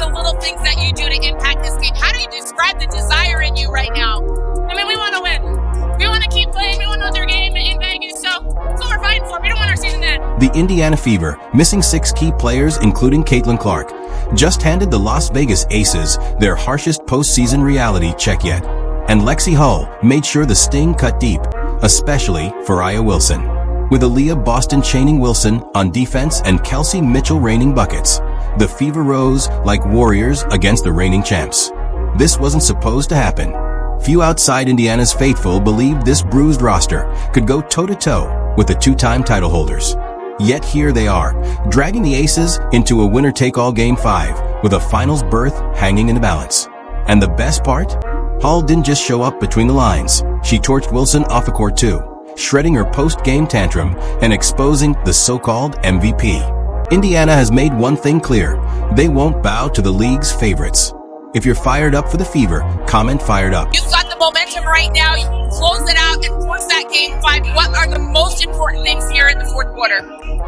the little things that you do to impact this game? How do you describe the desire in you right now? I mean, we want to win. We want to keep playing. We want to win their game in Vegas. So that's what we're fighting for. We don't want our season to end. The Indiana Fever, missing 6 key players including Caitlin Clark, just handed the Las Vegas Aces their harshest postseason reality check yet. And Lexie Hull made sure the sting cut deep, especially for Aya Wilson. With Aaliyah Boston chaining Wilson on defense and Kelsey Mitchell raining buckets, the Fever rose like warriors against the reigning champs. This wasn't supposed to happen. Few outside Indiana's faithful believed this bruised roster could go toe-to-toe with the 2-time title holders. Yet here they are, dragging the Aces into a winner-take-all Game 5 with a finals berth hanging in the balance. And the best part? Hull didn't just show up between the lines. She torched Wilson off the court too, shredding her post-game tantrum and exposing the so-called MVP. Indiana has made one thing clear: they won't bow to the league's favorites. If you're fired up for the Fever, comment fired up. You've got the momentum right now. You can close it out and force that Game 5. What are the most important things here in the fourth quarter?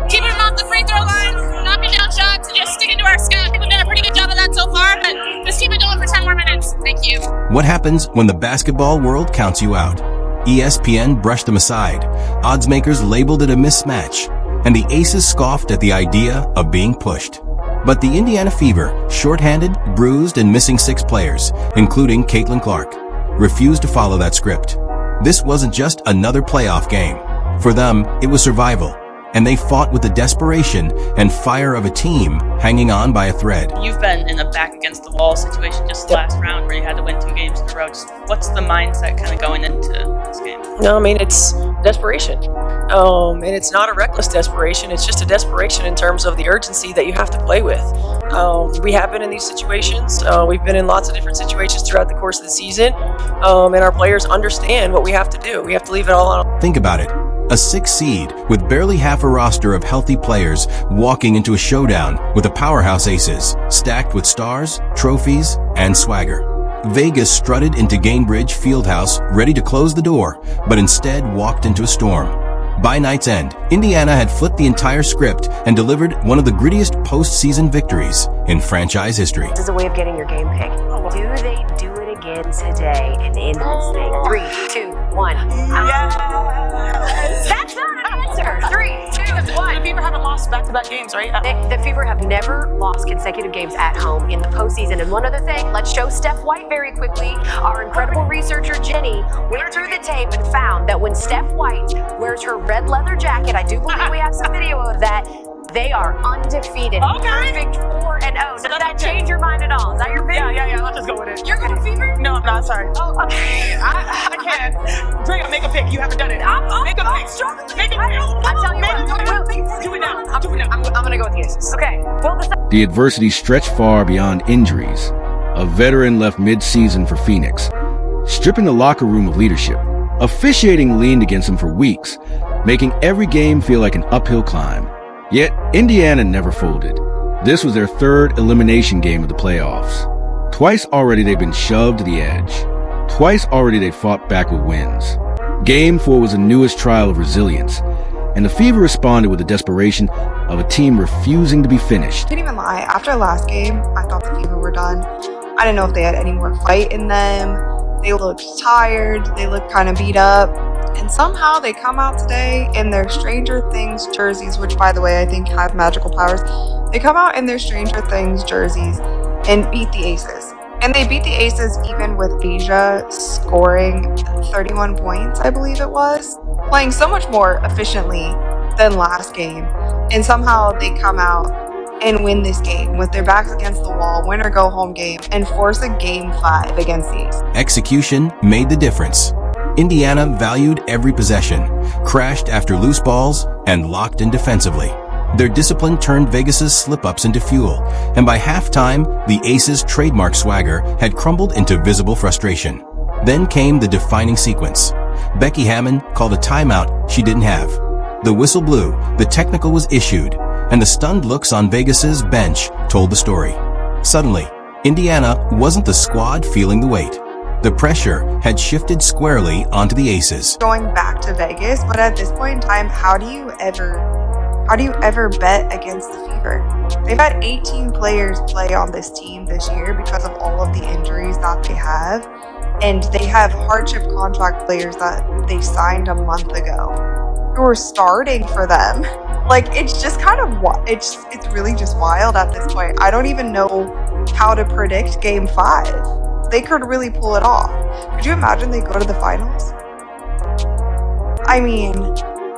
Keeping them off the free throw line, knocking down shots, and just sticking to our schedule. I think we've done a pretty good job of that so far, but let's keep it going for 10 more minutes. Thank you. What happens when the basketball world counts you out? ESPN brushed them aside. Odds makers labeled it a mismatch, and the Aces scoffed at the idea of being pushed. But the Indiana Fever, shorthanded, bruised, and missing 6 players, including Caitlin Clark, refused to follow that script. This wasn't just another playoff game. For them, it was survival, and they fought with the desperation and fire of a team hanging on by a thread. You've been in a back-against-the-wall situation just last round where you had to win 2 games in a row. Just what's the mindset kind of going into this game? No, I mean, it's desperation. And it's not a reckless desperation. It's just a desperation in terms of the urgency that you have to play with. We have been in these situations. We've been in lots of different situations throughout the course of the season. And our players understand what we have to do. We have to leave it all on. Think about it. A 6 seed with barely half a roster of healthy players walking into a showdown with the powerhouse Aces, stacked with stars, trophies, and swagger. Vegas strutted into Gainbridge Fieldhouse ready to close the door, but instead walked into a storm. By night's end, Indiana had flipped the entire script and delivered one of the grittiest postseason victories in franchise history. This is a way of getting your game pick. Do they do it again today and end this thing? 3, 2, 1. Yes! That's not an answer. 3, 2, 1. The Fever haven't lost back-to-back games, right? The Fever have never lost consecutive games at home in the postseason. And one other thing, let's show Steph White very quickly. Our incredible researcher, Jenny, went through the tape and found that when Steph White wears her red leather jacket, I do believe we have some video of that, they are undefeated. Okay. Perfect 4-0. So does that change your mind at all? Is that your pick? Yeah, let's just go with it. You're going to Fever? No, I'm not, sorry. Oh, okay. I can't. Drea, make a pick. You haven't done it. Make a pick. Make a pick. I'll tell you what. Do it now. I'm going to go with the Aces. Okay. The adversity stretched far beyond injuries. A veteran left mid-season for Phoenix, stripping the locker room of leadership. Officiating leaned against him for weeks, making every game feel like an uphill climb. Yet, Indiana never folded. This was their 3rd elimination game of the playoffs. Twice already they've been shoved to the edge. Twice already they fought back with wins. Game 4 was the newest trial of resilience, and the Fever responded with the desperation of a team refusing to be finished. I can't even lie, after last game, I thought the Fever were done. I didn't know if they had any more fight in them. They looked tired, they looked kind of beat up, and somehow they come out today in their Stranger Things jerseys, which, by the way, I think have magical powers. They come out in their Stranger Things jerseys and beat the Aces. And they beat the Aces even with Asia scoring 31 points, I believe it was, playing so much more efficiently than last game. And somehow they come out and win this game with their backs against the wall, win or go home game, and force a Game 5 against the Aces. Execution made the difference. Indiana valued every possession, crashed after loose balls, and locked in defensively. Their discipline turned Vegas's slip-ups into fuel, and by halftime, the Aces' trademark swagger had crumbled into visible frustration. Then came the defining sequence. Becky Hammon called a timeout she didn't have. The whistle blew, the technical was issued, and the stunned looks on Vegas's bench told the story. Suddenly, Indiana wasn't the squad feeling the weight. The pressure had shifted squarely onto the Aces. Going back to Vegas, but at this point in time, how do you ever How do you ever bet against the Fever? They've had 18 players play on this team this year because of all of the injuries that they have. And they have hardship contract players that they signed a month ago who are starting for them. Like, it's just kind of, it's really just wild at this point. I don't even know how to predict Game 5. They could really pull it off. Could you imagine they go to the finals? I mean,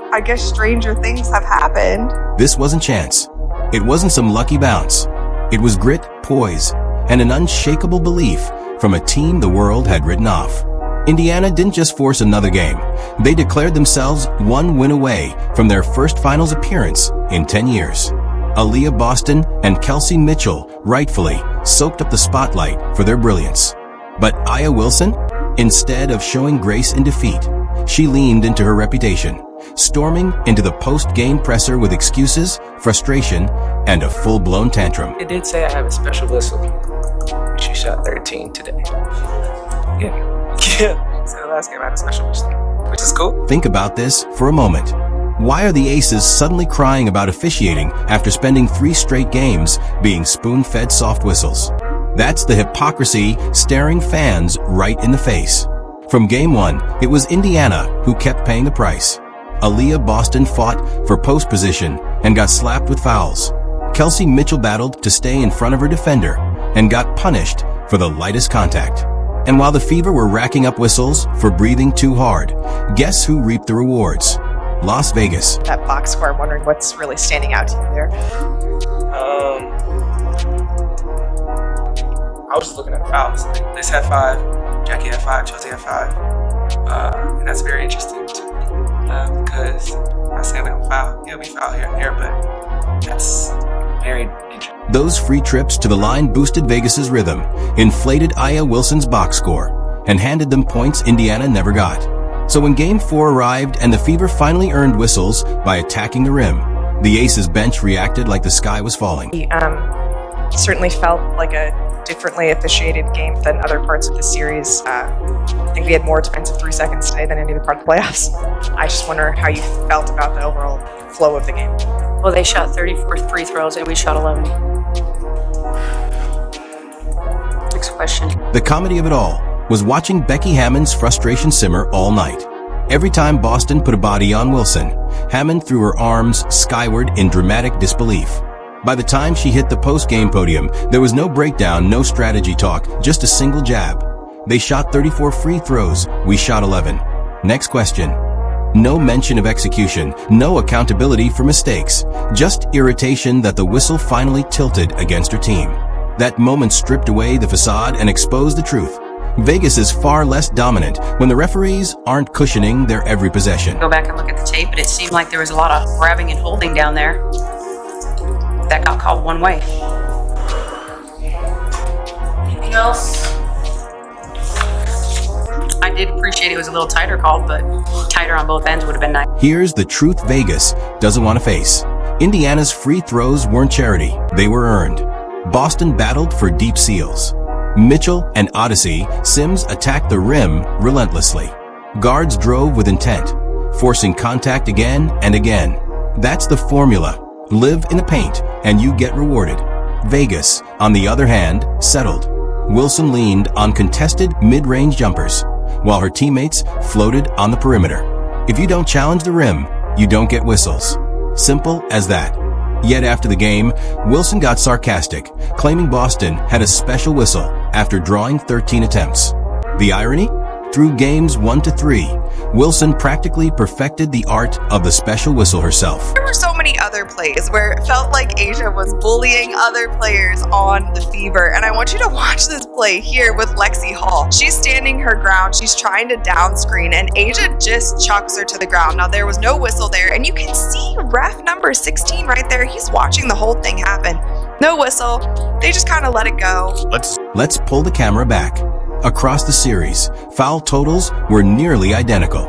I guess stranger things have happened. This wasn't chance. It wasn't some lucky bounce. It was grit, poise, and an unshakable belief from a team the world had written off. Indiana didn't just force another game. They declared themselves one win away from their first finals appearance in 10 years. Aaliyah Boston and Kelsey Mitchell rightfully soaked up the spotlight for their brilliance. But Aya Wilson, instead of showing grace in defeat, she leaned into her reputation, storming into the post-game presser with excuses, frustration, and a full-blown tantrum. It did say I have a special whistle. She shot 13 today. Yeah. So the last game I had a special whistle, which is cool. Think about this for a moment. Why are the Aces suddenly crying about officiating after spending 3 straight games being spoon-fed soft whistles? That's the hypocrisy staring fans right in the face. From Game 1, it was Indiana who kept paying the price. Aaliyah Boston fought for post position and got slapped with fouls. Kelsey Mitchell battled to stay in front of her defender and got punished for the lightest contact. And while the Fever were racking up whistles for breathing too hard, guess who reaped the rewards? Las Vegas. That box score, I'm wondering what's really standing out to you there. I was just looking at the fouls. Like, Liz had 5, Jackie had 5, Chelsea had 5. And that's very interesting to me because I say we don't foul. Yeah, we foul here and there, but that's very interesting. Those free trips to the line boosted Vegas's rhythm, inflated Aya Wilson's box score, and handed them points Indiana never got. So when Game 4 arrived and the Fever finally earned whistles by attacking the rim, the Aces bench reacted like the sky was falling. Certainly felt like a differently officiated game than other parts of the series. I think we had more defensive 3 seconds today than any other part of the playoffs. I just wonder how you felt about the overall flow of the game. Well, they shot 34 free throws and we shot 11. Next question. The comedy of it all was watching Becky Hammond's frustration simmer all night. Every time Boston put a body on Wilson, Hammond threw her arms skyward in dramatic disbelief. By the time she hit the post-game podium, there was no breakdown, no strategy talk, just a single jab. They shot 34 free throws, we shot 11. Next question. No mention of execution, no accountability for mistakes, just irritation that the whistle finally tilted against her team. That moment stripped away the facade and exposed the truth. Vegas is far less dominant when the referees aren't cushioning their every possession. Go back and look at the tape, but it seemed like there was a lot of grabbing and holding down there. That got called one way. Anything else? I did appreciate it was a little tighter called, but tighter on both ends would have been nice. Here's the truth Vegas doesn't want to face. Indiana's free throws weren't charity, they were earned. Boston battled for deep seals. Mitchell and Odyssey Sims attacked the rim relentlessly. Guards drove with intent, forcing contact again and again. That's the formula. Live in the paint and you get rewarded. Vegas, on the other hand, settled. Wilson leaned on contested mid-range jumpers, while her teammates floated on the perimeter. If you don't challenge the rim, you don't get whistles. Simple as that. Yet after the game, Wilson got sarcastic, claiming Boston had a special whistle after drawing 13 attempts. The irony? Through games 1 to 3, Wilson practically perfected the art of the special whistle herself. There were so many other plays where it felt like Asia was bullying other players on the Fever, and I want you to watch this play here with Lexie Hull. She's standing her ground, she's trying to down screen, and Asia just chucks her to the ground. Now there was no whistle there, and you can see ref number 16 right there. He's watching the whole thing happen. No whistle, they just kind of let it go. Let's pull the camera back. Across the series, foul totals were nearly identical.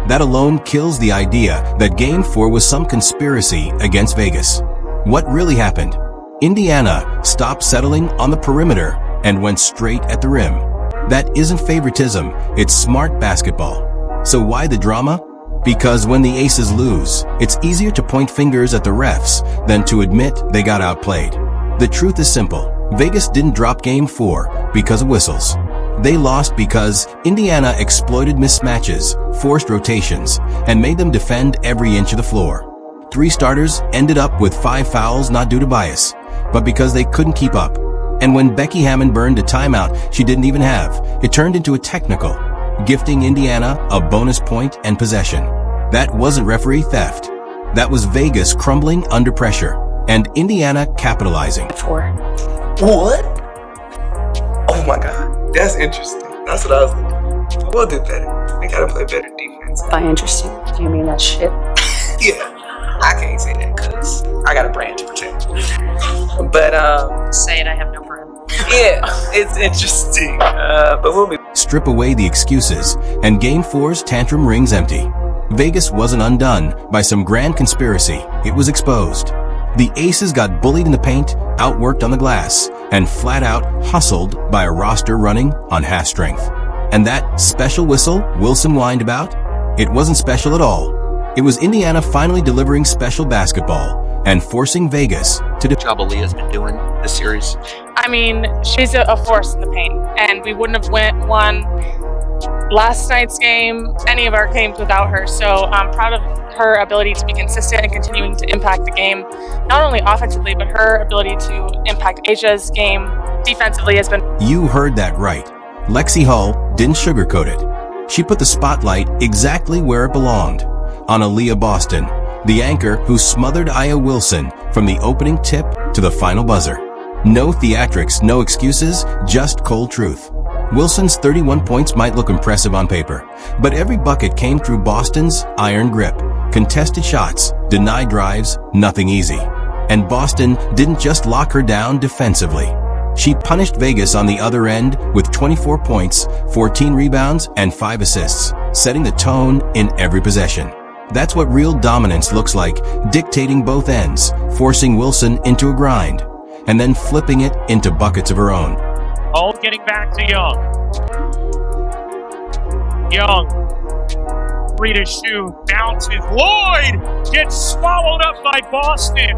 That alone kills the idea that Game 4 was some conspiracy against Vegas. What really happened? Indiana stopped settling on the perimeter and went straight at the rim. That isn't favoritism, it's smart basketball. So why the drama? Because when the Aces lose, it's easier to point fingers at the refs than to admit they got outplayed. The truth is simple. Vegas didn't drop Game 4 because of whistles. They lost because Indiana exploited mismatches, forced rotations, and made them defend every inch of the floor. 3 starters ended up with 5 fouls not due to bias, but because they couldn't keep up. And when Becky Hammon burned a timeout she didn't even have, it turned into a technical, gifting Indiana a bonus point and possession. That wasn't referee theft. That was Vegas crumbling under pressure, and Indiana capitalizing. What? Oh my God, that's interesting. That's what I was thinking. But we'll do better. We gotta play better defense. By interesting, do you mean that shit? Yeah, I can't say that because I got a brand to protect. But Say it, I have no brand. yeah, it's interesting. But we'll be. Strip away the excuses, and Game 4's tantrum rings empty. Vegas wasn't undone by some grand conspiracy. It was exposed. The Aces got bullied in the paint, outworked on the glass, and flat out hustled by a roster running on half strength. And that special whistle Wilson whined about? It wasn't special at all. It was Indiana finally delivering special basketball and forcing Vegas to The job Aaliyah's been doing this series. I mean, she's a force in the paint, and we wouldn't have won last night's game, any of our games without her. So I'm proud of her ability to be consistent and continuing to impact the game, not only offensively, but her ability to impact Asia's game defensively has been. You heard that right. Lexie Hull didn't sugarcoat it. She put the spotlight exactly where it belonged, on Aaliyah Boston, the anchor who smothered Aya Wilson from the opening tip to the final buzzer. No theatrics, no excuses, just cold truth. Wilson's 31 points might look impressive on paper, but every bucket came through Boston's iron grip. Contested shots, denied drives, nothing easy. And Boston didn't just lock her down defensively. She punished Vegas on the other end with 24 points, 14 rebounds, and 5 assists, setting the tone in every possession. That's what real dominance looks like, dictating both ends, forcing Wilson into a grind, and then flipping it into buckets of her own. Hull getting back to Young. Young, free to shoot, bounces. Lloyd gets swallowed up by Boston.